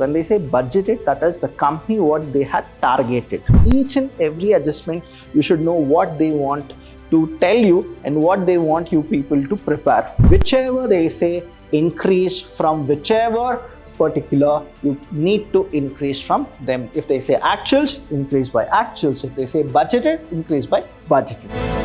When they say budgeted, that is the company what they had targeted. Each and every adjustment, you should know what they want to tell you and what they want you people to prepare. Whichever they say increase from whichever particular, you need to increase from them. If they say actuals, increase by actuals. If they say budgeted, increase by budgeted.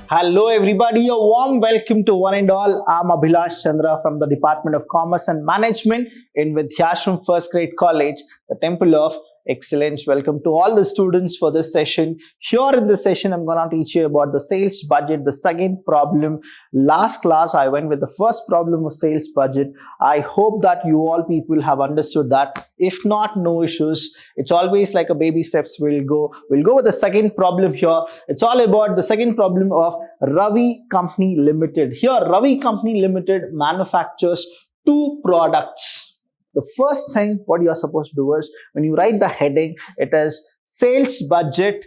Hello everybody, a warm welcome to one and all. I'm Vidhyaashram from the Department of Commerce and Management in Vidhyaashram First Grade College, the Temple of Excellence. Welcome to all the students for this session. Here in this session, I'm going to teach you about the sales budget, the second problem. Last class, I went with the first problem of sales budget. I hope that you all people have understood that. If not, no issues. It's always like a baby steps. We'll go with the second problem here. It's all about the second problem of Ravi Company Limited. Here, Ravi Company Limited manufactures two products. The first thing what you are supposed to do is, when you write the heading, it is sales budget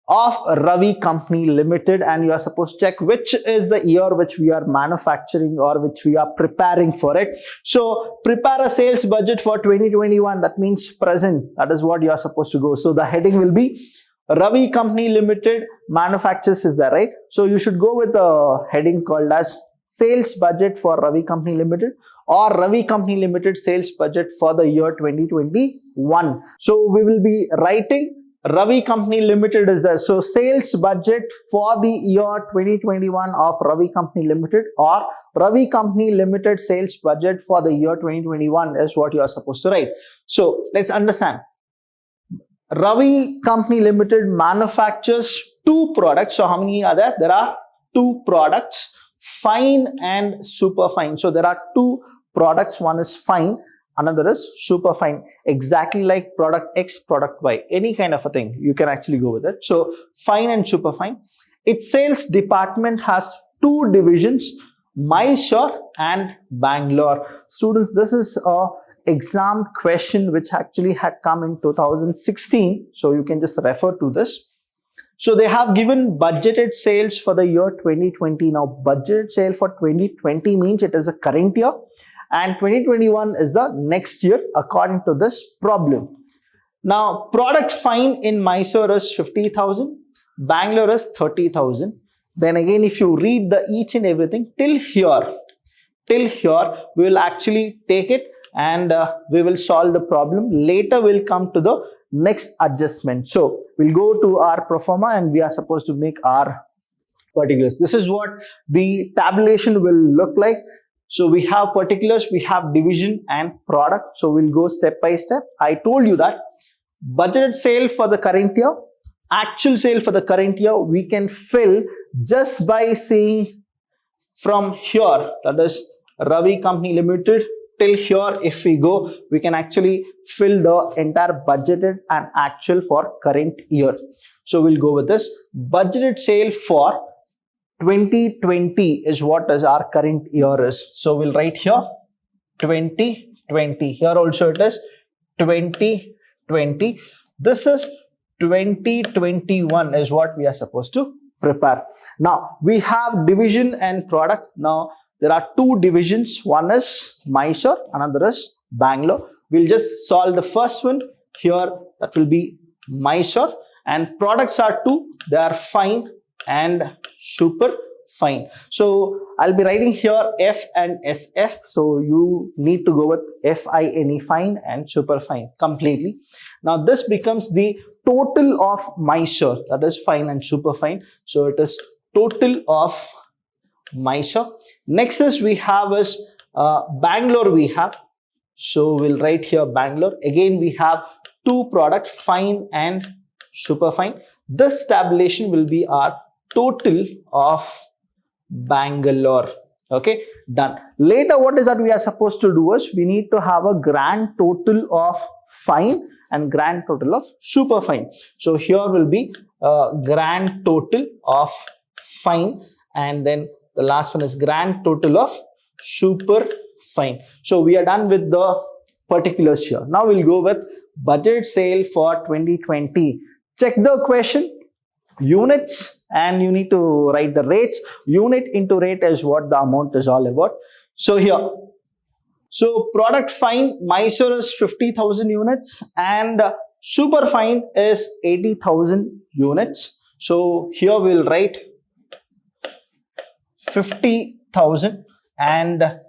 of Ravi Company Limited, and you are supposed to check which is the year which we are manufacturing or which we are preparing for it. So prepare a sales budget for 2021, that means present. That is what you are supposed to go. So the heading will be Ravi Company Limited manufactures, is that right? So you should go with a heading called as sales budget for Ravi Company Limited, or Ravi Company Limited sales budget for the year 2021. So we will be writing Ravi Company Limited is there. So sales budget for the year 2021 of Ravi Company Limited, or Ravi Company Limited sales budget for the year 2021 is what you are supposed to write. So let's understand. Ravi Company Limited manufactures two products. So how many are there? There are two products, fine and super fine. So there are two products. One is fine, another is super fine. Exactly like product X, product Y, any kind of a thing, you can actually go with it. So fine and super fine. Its sales department has two divisions, MYSURU and Bangalore. Students, this is a exam question which actually had come in 2016. So you can just refer to this. So they have given budgeted sales for the year 2020. Now budgeted sale for 2020 means it is a current year, and 2021 is the next year according to this problem. Now product fine in Mysuru is 50,000, Bangalore is 30,000. Then again, if you read the each and everything till here, we will actually take it and we will solve the problem. Later we'll come to the next adjustment. So we'll go to our pro forma and we are supposed to make our particulars. This is what the tabulation will look like. So we have particulars, we have division and product. So we'll go step by step. I told you that budgeted sale for the current year, actual sale for the current year, we can fill just by seeing from here, that is Ravi Company Limited till here. If we go, we can actually fill the entire budgeted and actual for current year. So we'll go with this. Budgeted sale for 2020 is what is our current year is. So we'll write here 2020. Here also it is 2020. This is 2021 is what we are supposed to prepare. Now we have division and product. Now there are two divisions. One is Mysuru, another is Bangalore. We'll just solve the first one here. That will be Mysuru. And products are two. They are fine and super fine. So I'll be writing here F and SF. So you need to go with FINE, fine, and super fine completely. Now this becomes the total of Mysuru, that is fine and super fine. So it is total of Mysuru. Next is we have is Bangalore we have. So we'll write here Bangalore. Again we have two products, fine and super fine. This tabulation will be our total of Bangalore. Okay, done. Later what is that we are supposed to do is we need to have a grand total of fine and grand total of super fine. So here will be grand total of fine, and then the last one is grand total of super fine. So we are done with the particulars here. Now we'll go with budget sale for 2020. Check the question. Units and you need to write the rates. Unit into rate is what the amount is all about. So here, so product fine, Mysore is 50,000 units and super fine is 80,000 units. So here we'll write 50,000 and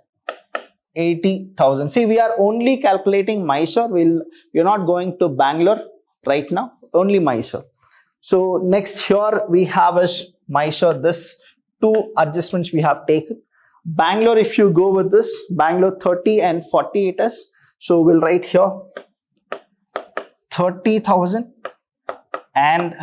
80,000. See, we are only calculating Mysore. We're not going to Bangalore right now, only Mysore. So next here we have is Mysore. This two adjustments we have taken. Bangalore, if you go with this, Bangalore 30 and 40 it is. So we'll write here 30,000 and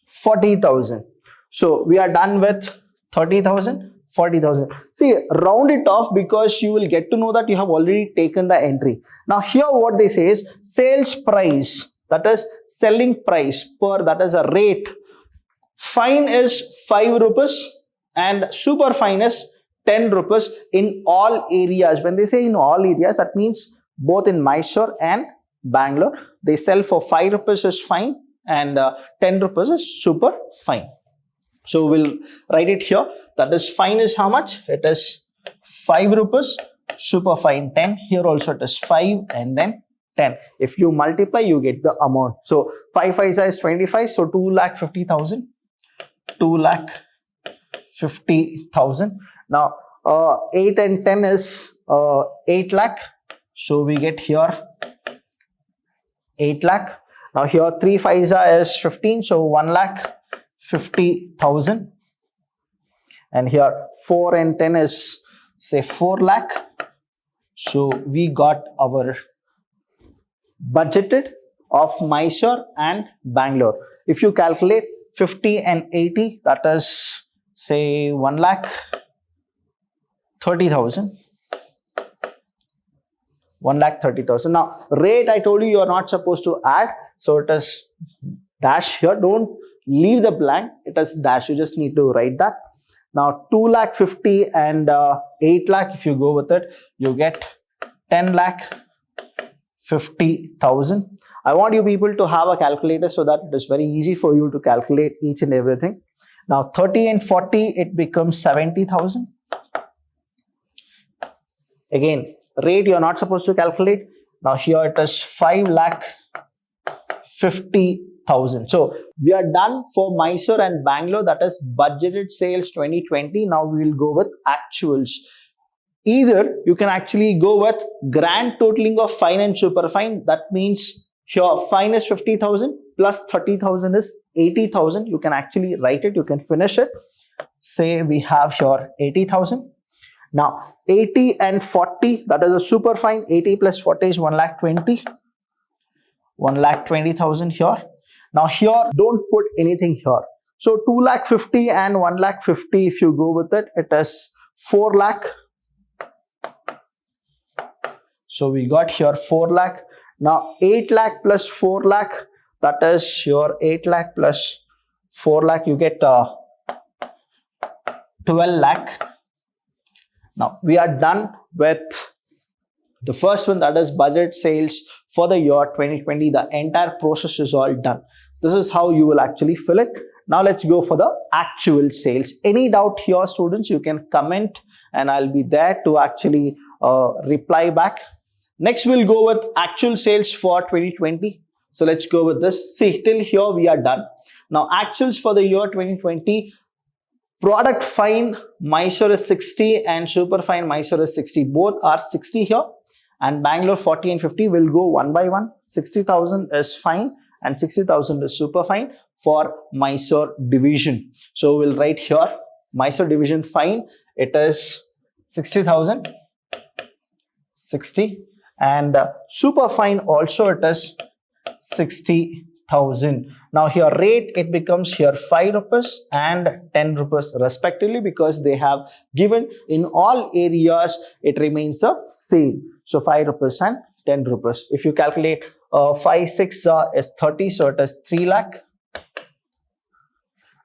40,000. So we are done with 30,000, 40,000. See, round it off because you will get to know that you have already taken the entry. Now here what they say is sales price, that is selling price per, that is a rate. Fine is 5 rupees and super fine is 10 rupees in all areas. When they say in all areas, that means both in Mysore and Bangalore. They sell for 5 rupees is fine and 10 rupees is super fine. So we'll write it here. That is fine is how much? It is 5 rupees, super fine 10. Here also it is 5 and then 10. If you multiply, you get the amount. So 5 5 is 25. So 2,50,000. 2,50,000. Now 8 and 10 is 8 lakh. So we get here 8 lakh. Now here 3 5 is 15. So 1,50,000. And here 4 and 10 is say 4 lakh. So we got our budgeted of Mysore and Bangalore. If you calculate 50 and 80, that is say 1,30,000. 1,30,000. Now rate, I told you you are not supposed to add, so it is dash here. Don't leave the blank, it is dash. You just need to write that. Now 2,50,000 and 8 lakh, if you go with it, you get 10,50,000. I want you people to have a calculator so that it is very easy for you to calculate each and everything. Now 30 and 40, it becomes 70,000. Again, rate you are not supposed to calculate. Now here it is 5,50,000. So we are done for Mysore and Bangalore, that is budgeted sales 2020. Now we will go with actuals. Either you can actually go with grand totaling of fine and super fine. That means here fine is 50,000 plus 30,000 is 80,000. You can actually write it, you can finish it. Say we have here 80,000. Now 80 and 40, that is a super fine. 80 plus 40 is 1,20,000. 1,20,000 here. Now here don't put anything here. So 2,50,000 and 1,50,000, if you go with it, it is 4 lakh. So we got here 4 lakh. Now 8 lakh plus 4 lakh, that is your 8 lakh plus 4 lakh, you get 12 lakh. Now we are done with the first one, that is budget sales for the year 2020. The entire process is all done. This is how you will actually fill it. Now let's go for the actual sales. Any doubt here, students, you can comment and I'll be there to actually reply back. Next, we'll go with actual sales for 2020. So let's go with this. See, till here we are done. Now actuals for the year 2020. Product fine Mysore is 60 and super fine Mysore is 60. Both are 60 here. And Bangalore 40 and 50 will go one by one. 60,000 is fine and 60,000 is super fine for Mysore division. So we'll write here Mysore division fine. It is 60,000. 60. And super fine also it is 60,000. Now here rate, it becomes here 5 rupees and 10 rupees respectively, because they have given in all areas it remains the same. So 5 rupees and 10 rupees. If you calculate 5 6 is 30, so it is 3 lakh.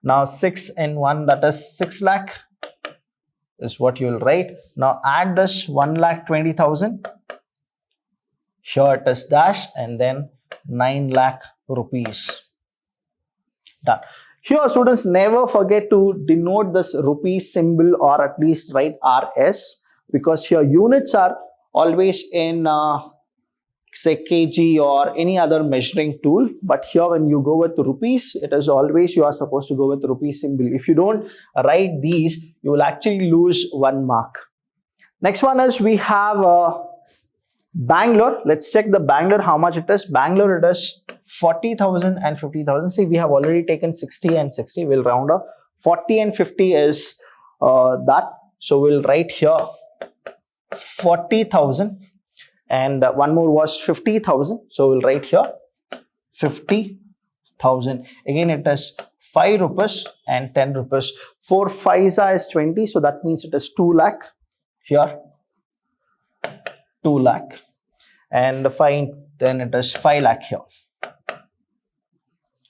Now 6 and 1, that is 6 lakh is what you will write. Now add this 1,20,000. Here it is dash and then 9 lakh rupees. Done. Here students, never forget to denote this rupee symbol or at least write RS, because here units are always in say kg or any other measuring tool, but here when you go with rupees, it is always you are supposed to go with rupee symbol. If you don't write these, you will actually lose 1 mark. Next one is we have Bangalore. Let's check the Bangalore, how much it is. Bangalore, it is 40,000 and 50,000. See, we have already taken 60 and 60. We'll round up. 40 and 50 is that. So we'll write here 40,000, and one more was 50,000. So we'll write here 50,000. Again, it is 5 rupees and 10 rupees. 4 5s is 20. So that means it is 2 lakh. Here 2 lakh, and fine, then it is 5 lakh here.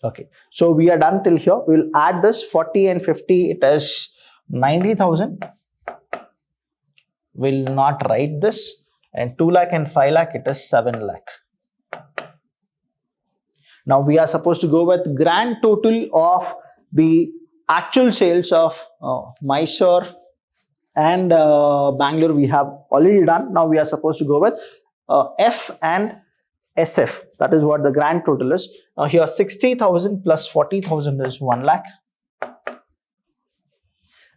Okay, so we are done till here. We'll add this 40 and 50, it is 90,000. We'll not write this, and 2 lakh and 5 lakh, it is 7 lakh. Now we are supposed to go with grand total of the actual sales of Mysore and Bangalore. We have already done. Now we are supposed to go with F and SF. That is what the grand total is. Now here 60,000 plus 40,000 is 1 lakh.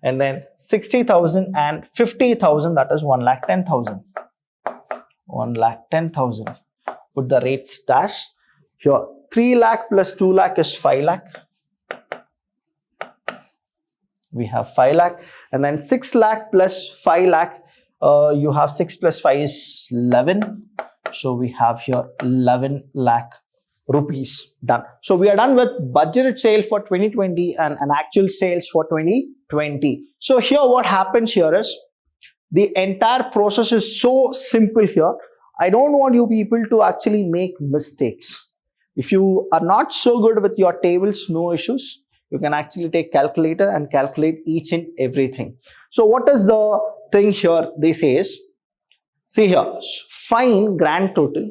And then 60,000 and 50,000, that is 1,10,000. 1,10,000. Put the rates dash. Here 3 lakh plus 2 lakh is 5 lakh. We have 5 lakh, and then 6 lakh plus 5 lakh, you have 6 plus 5 is 11. So we have here 11 lakh rupees. Done. So we are done with budgeted sale for 2020 and an actual sales for 2020. So here what happens here is the entire process is so simple here. I don't want you people to actually make mistakes. If you are not so good with your tables, no issues. You can actually take calculator and calculate each and everything. So what is the thing here they say is, see here, find grand total.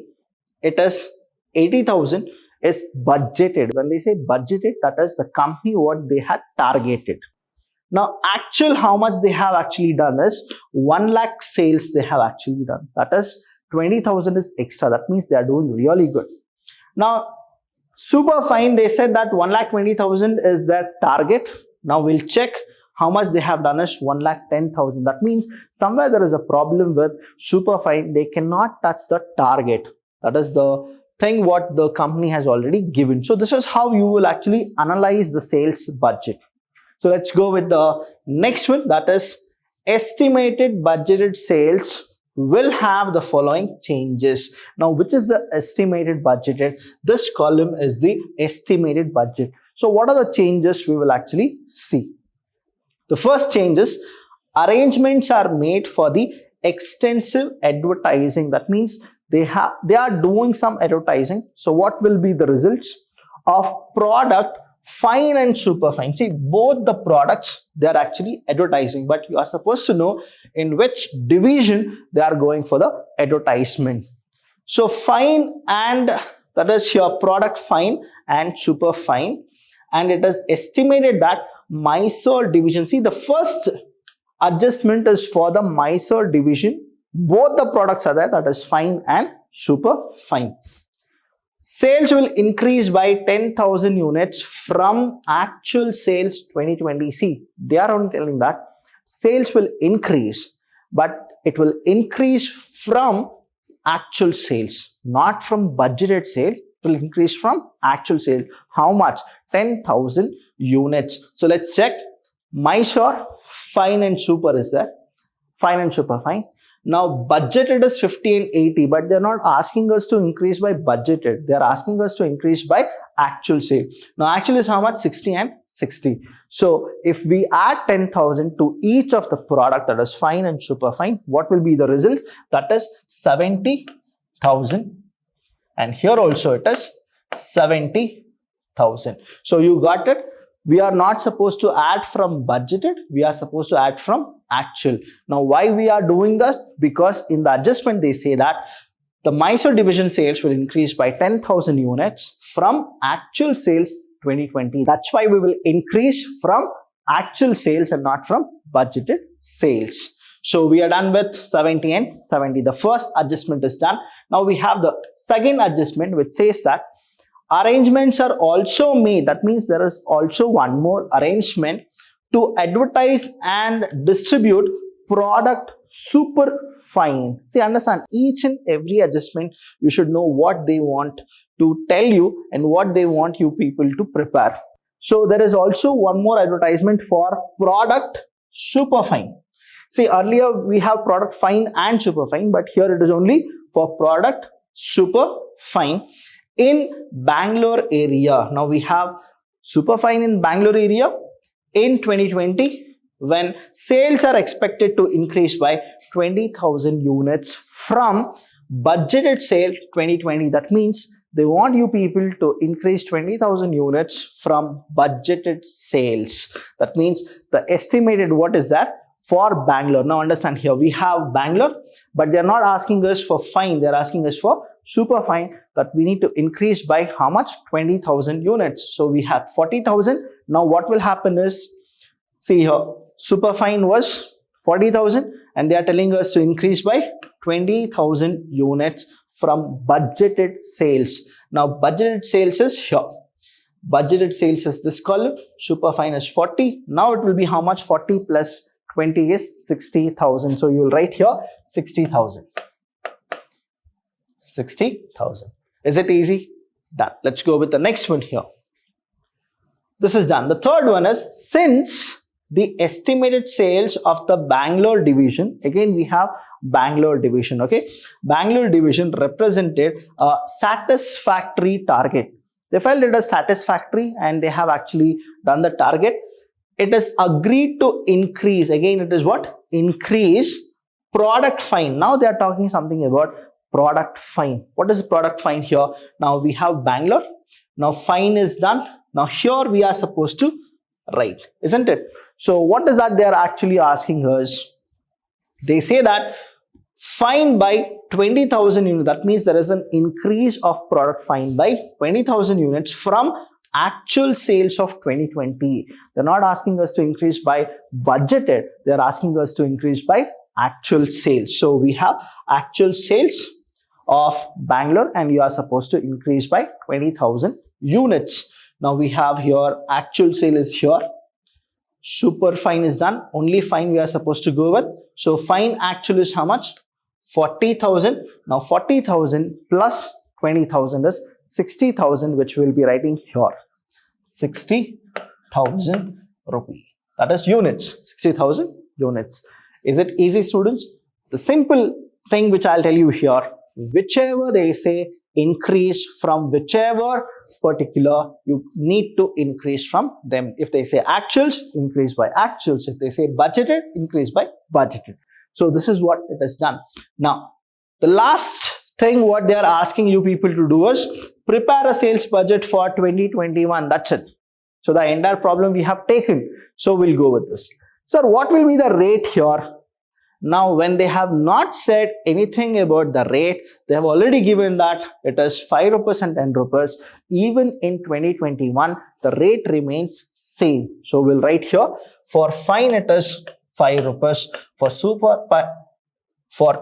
It is 80,000 is budgeted. When they say budgeted, that is the company what they had targeted. Now actual how much they have actually done is 1 lakh sales they have actually done. That is 20,000 is extra. That means they are doing really good. Now super fine, they said that 1,20,000 is their target. Now we'll check how much they have done is 1,10,000. That means somewhere there is a problem with super fine. They cannot touch the target. That is the thing what the company has already given. So this is how you will actually analyze the sales budget. So let's go with the next one, that is estimated budgeted sales will have the following changes. Now, which is the estimated budgeted? This column is the estimated budget. So what are the changes we will actually see? The first change is arrangements are made for the extensive advertising. That means they are doing some advertising. So what will be the results of product fine and super fine? See, both the products they are actually advertising, but you are supposed to know in which division they are going for the advertisement. So fine, and that is here product fine and super fine, and it is estimated that Mysore division. See, the first adjustment is for the Mysore division. Both the products are there, that is fine and super fine. Sales will increase by 10,000 units from actual sales 2020. See, they are only telling that sales will increase, but it will increase from actual sales, not from budgeted sale. It will increase from actual sale. How much? 10,000 units. So let's check. Mysore fine and super is there. Fine and super fine. Now budgeted is 50 and 80, but they're not asking us to increase by budgeted. They're asking us to increase by actual sale. Now actual is how much? 60 and 60. So if we add 10,000 to each of the product, that is fine and super fine, what will be the result? That is 70,000. And here also it is 70,000. So you got it. We are not supposed to add from budgeted. We are supposed to add from actual. Now why we are doing that? Because in the adjustment they say that the Mysore division sales will increase by 10,000 units from actual sales 2020. That's why we will increase from actual sales and not from budgeted sales. So we are done with 70 and 70. The first adjustment is done. Now we have the second adjustment, which says that arrangements are also made. That means there is also one more arrangement to advertise and distribute product super fine. See, understand, each and every adjustment you should know what they want to tell you and what they want you people to prepare. So there is also one more advertisement for product super fine. See, earlier we have product fine and super fine, but here it is only for product super fine in Bangalore area. Now we have super fine in Bangalore area in 2020, when sales are expected to increase by 20,000 units from budgeted sales 2020. That means they want you people to increase 20,000 units from budgeted sales. That means the estimated, what is that? For Bangalore. Now understand, here we have Bangalore, but they're not asking us for fine, they're asking us for super fine, that we need to increase by how much? 20,000 units. So we had 40,000. Now what will happen is, see here, super fine was 40,000 and they are telling us to increase by 20,000 units from budgeted sales. Now budgeted sales is here. Budgeted sales is this column, super fine is 40. Now it will be how much? 40 plus 20 is 60,000. So you will write here 60,000. 60,000. Is it easy? Done. Let's go with the next one here. This is done. The third one is, since the estimated sales of the Bangalore division, again we have Bangalore division, okay? Bangalore division represented a satisfactory target. They felt it as satisfactory and they have actually done the target. It is agreed to increase, again it is what? Increase product fine. Now they are talking something about product fine. What is product fine here? Now we have Bangalore. Now fine is done. Now here we are supposed to write, isn't it? So what is that they are actually asking us? They say that fine by 20,000 units. That means there is an increase of product fine by 20,000 units from actual sales of 2020. They're not asking us to increase by budgeted. They're asking us to increase by actual sales. So we have actual sales of Bangalore and you are supposed to increase by 20,000 units. Now we have here actual sale is here. Super fine is done. Only fine we are supposed to go with. So fine actual is how much? 40,000. Now 40,000 plus 20,000 is 60,000, which we will be writing here. 60,000 rupee. That is units. 60,000 units. Is it easy, students? The simple thing which I'll tell you here, whichever they say increase from whichever particular, you need to increase from them. If they say actuals, increase by actuals. If they say budgeted, increase by budgeted. So this is what it is done. Now, the last thing what they are asking you people to do is prepare a sales budget for 2021. That's it. So the entire problem we have taken. So we'll go with this. Sir, what will be the rate here? Now, when they have not said anything about the rate, they have already given that it is 5 rupees and 10 rupees. Even in 2021, the rate remains same. So we'll write here, for fine it is 5 rupees. For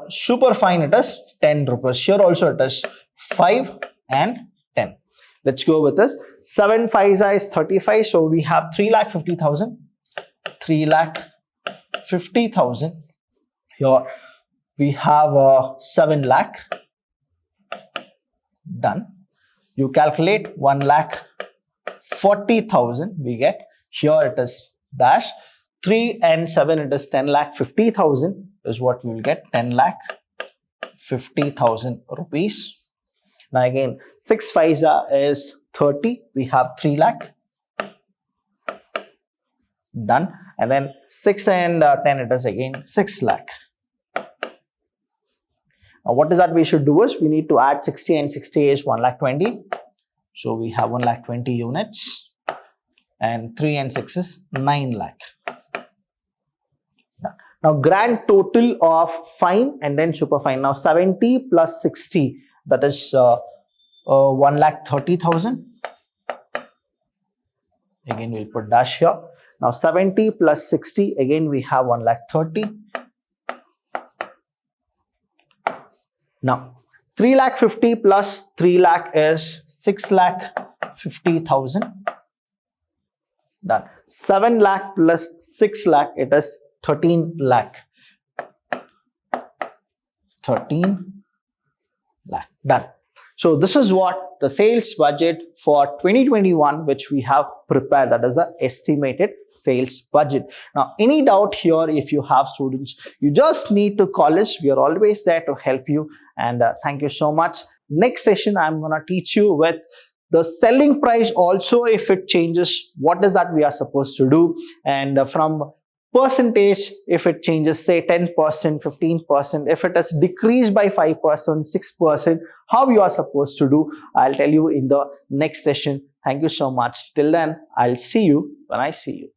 super fine it is 10 rupees. Here also it is 5 and 10. Let's go with this. 7 5 is 35. So we have 3,50,000. 3,50,000. Here we have 7 lakh. Done. You calculate 1,40,000 we get. Here it is dash. 3 and 7 it is 10,50,000 is what we will get. 10,50,000 rupees. Now again 6 5 is 30. We have 3 lakh. Done. And then 6 and 10 it is again 6 lakh. Now what is that we should do is we need to add 60 and 60 is 1,20,000. So we have 1,20,000 units and 3 and 6 is 9 lakh. Now grand total of fine and then super fine. Now 70 plus 60, that is 1,30,000. Again, we'll put dash here. Now 70 plus 60, again we have 1,30,000. Now 3,50,000 plus 3 lakh is 6,50,000. Done. 7 lakh plus 6 lakh, it is 13 lakh. 13 lakh. Done. So this is what the sales budget for 2021 which we have prepared, that is the estimated sales budget. Now any doubt here, if you have students, you just need to call us. We are always there to help you, and thank you so much. Next session I'm going to teach you with the selling price also. If it changes, what is that we are supposed to do, and from percentage, if it changes, say 10%, 15%, if it has decreased by 5%, 6%, how you are supposed to do, I'll tell you in the next session. Thank you so much. Till then, I'll see you when I see you.